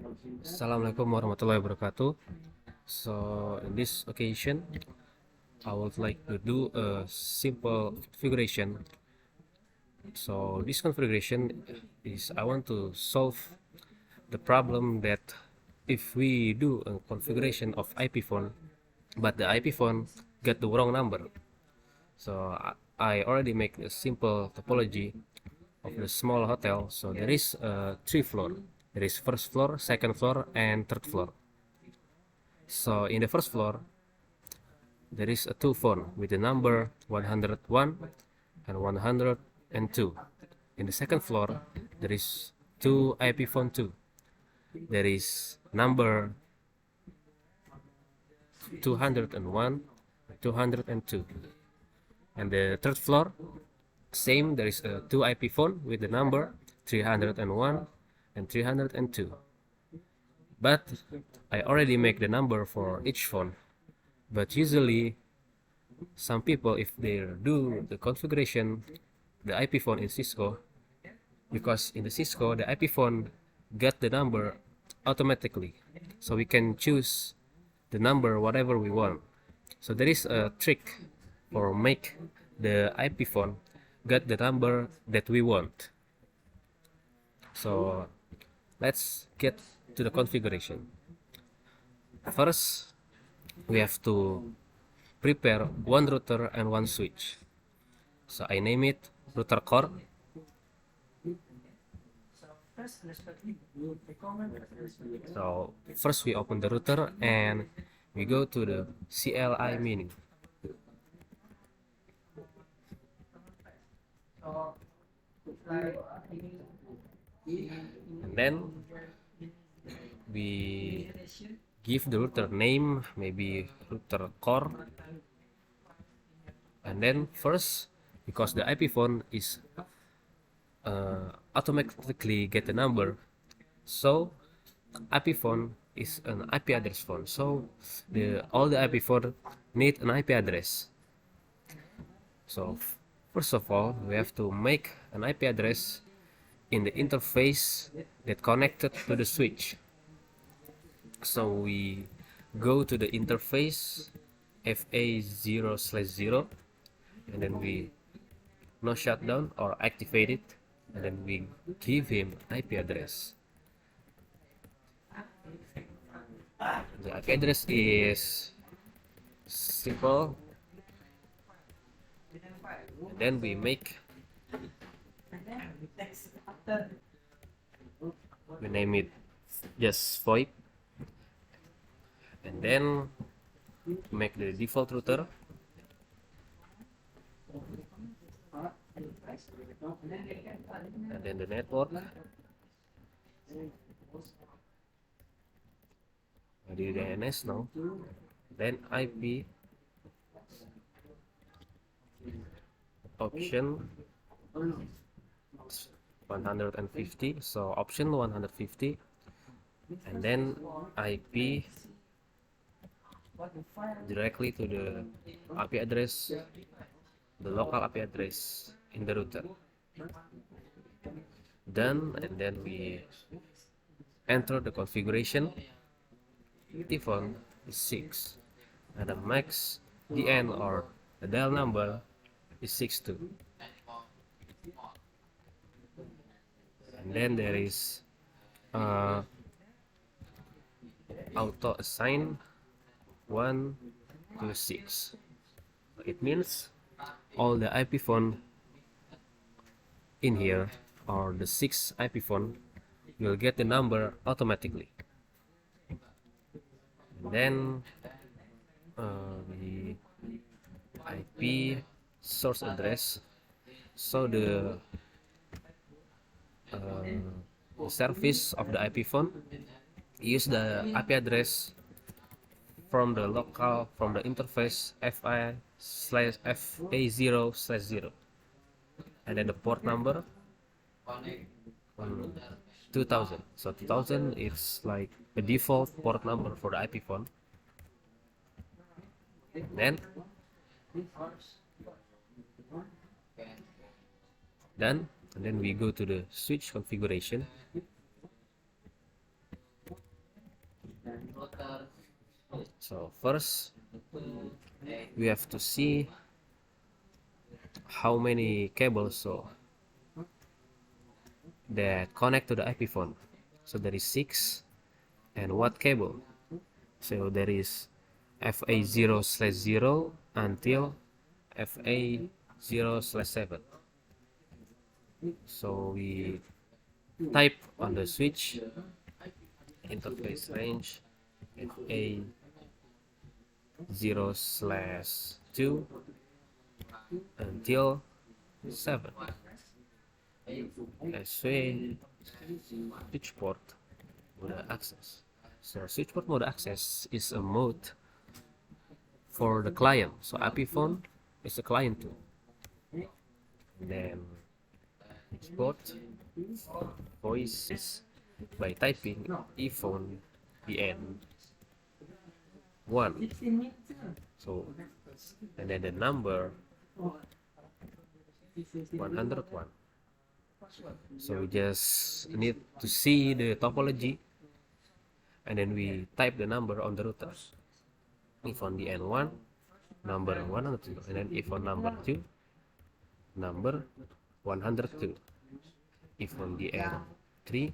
Assalamualaikum warahmatullahi wabarakatuh. So in this occasion, I would like to do a simple configuration. So this configuration is I want to solve the problem that if we do a configuration of IP phone, but the IP phone got the wrong number. So I already make a simple topology of the small hotel. So there is three floor. There is first floor, second floor, and third floor. So in the first floor, there is a two phone with the number 101 and 102. In the second floor, there is two IP phone 2. There is number 201, 202. And the third floor, same, there is a two IP phone with the number 301 and 302. But I already make the number for each phone. But usually some people, if they do the configuration the IP phone in Cisco, because in the Cisco the IP phone get the number automatically, so we can choose the number whatever we want. So there is a trick for make the IP phone get the number that we want. So let's get to the configuration. First, we have to prepare one router and one switch. So I name it router core. So first we open the router and we go to the CLI menu. And then we give the router name, maybe router core. And then first, because the IP phone is automatically get the number, so IP phone is an IP address phone. So all the IP phone need an IP address. So first of all, we have to make an IP address in the interface that connected to the switch. So we go to the interface FA0/0, and then we no shutdown or activate it, and then we give him IP address. The IP address is simple, and then we name it just VoIP, and then make the default router, and then the network, the DNS now, then IP option 150, so option 150, and then IP directly to the IP address, the local IP address in the router. Done, and then we enter the configuration. Default is 6, and the max DN or the dial number is 62. And then there is auto assign 1 to 6. It means all the IP phone in here, or the 6 IP phone, will get the number automatically. And then the IP source address, so the service of the IP phone use the IP address from the local, from the interface FA0/0, and then the port number 2000. So 2000 is like the default port number for the IP phone. Then done, and then we go to the switch configuration. So first we have to see how many cables that connect to the IP phone. So there is 6, and what cable? So there is FA0/0 until FA0/7. So we type on the switch interface range FA0/2 until 7. SV switch port mode access. So switch port mode access is a mode for the client. So IP phone is a client too. And then export voice is by typing ephone EN 1. So and then the number 101. So we just need to see the topology, and then we type the number on the router. If on the N1, number 102, and then if on number 2, number 102. If on the N3,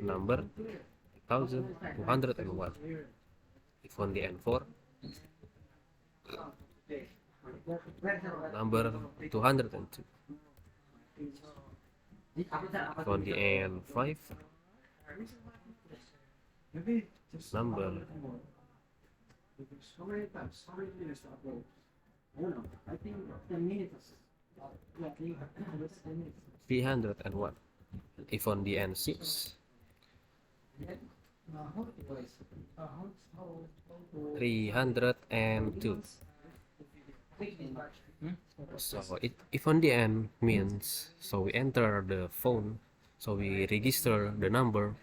number 1201. If on the N4, number 202. On the N5, number 301. If on the N6, 302. So if on the end means, so we enter the phone, so we register the number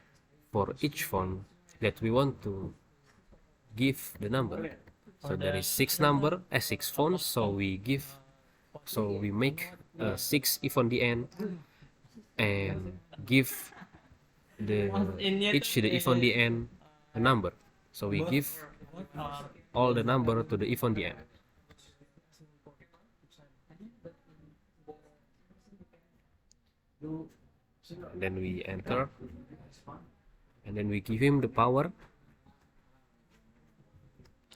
for each phone that we want to give the number. So there is 6 phones, so we make 6 if on the end, and give each the if on the end a number. So we give all the number to the if on the end. And then we enter, and then we give him the power,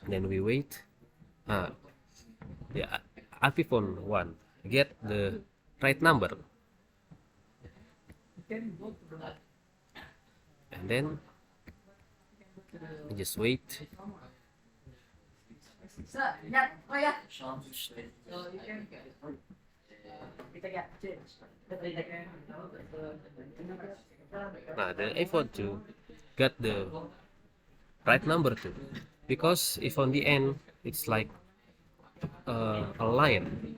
and then we wait. The IP phone 1 get the right number, and then we just wait. The iPhone 2 got the right number too, because if on the end it's like a line.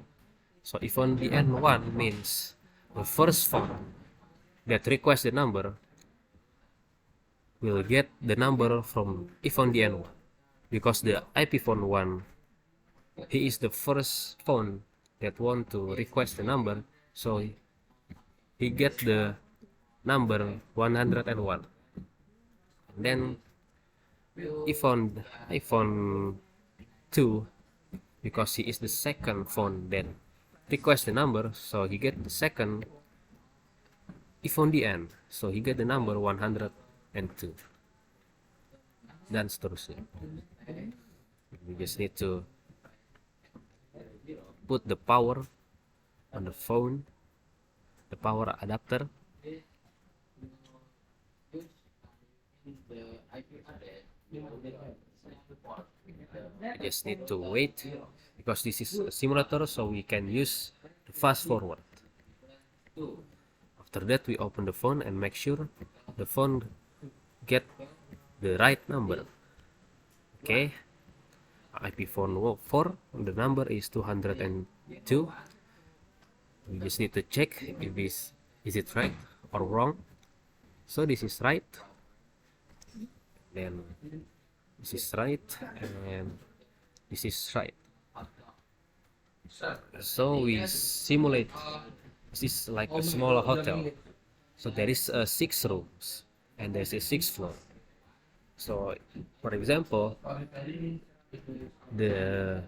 So if on the end 1 means the first phone that requests the number will get the number from if on the end 1, because the IP phone 1, he is the first phone that want to request the number, so he get the number 101. And then if on iPhone 2, because he is the second phone that request the number, so he get the second if on the end, so he get the number 102, dan seterusnya. We just need to put the power on the phone, the power adapter. I just need to wait, because this is a simulator, so we can use the fast forward. After that, we open the phone and make sure the phone get the right number. Okay, IP phone 4, the number is 202. We just need to check if is it right or wrong. So this is right, then this is right, and this is right. So we simulate. This is like a small hotel. So there is 6 rooms, and there's a 6th floor. So, for example, the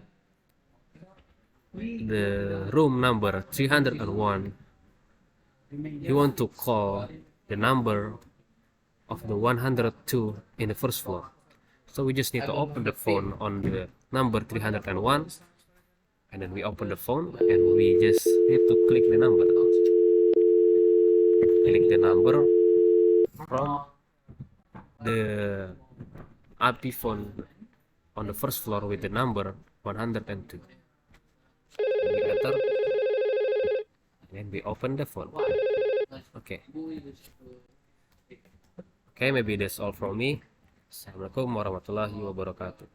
room number 301, you want to call the number of the 102 in the first floor. So we just need to open the phone on the number 301, and then we open the phone and we just need to click the number. Click the number from the IP phone on the first floor with the number 102. And we enter, and then we open the phone. Okay. Okay, maybe that's all from me. Assalamualaikum warahmatullahi wabarakatuh.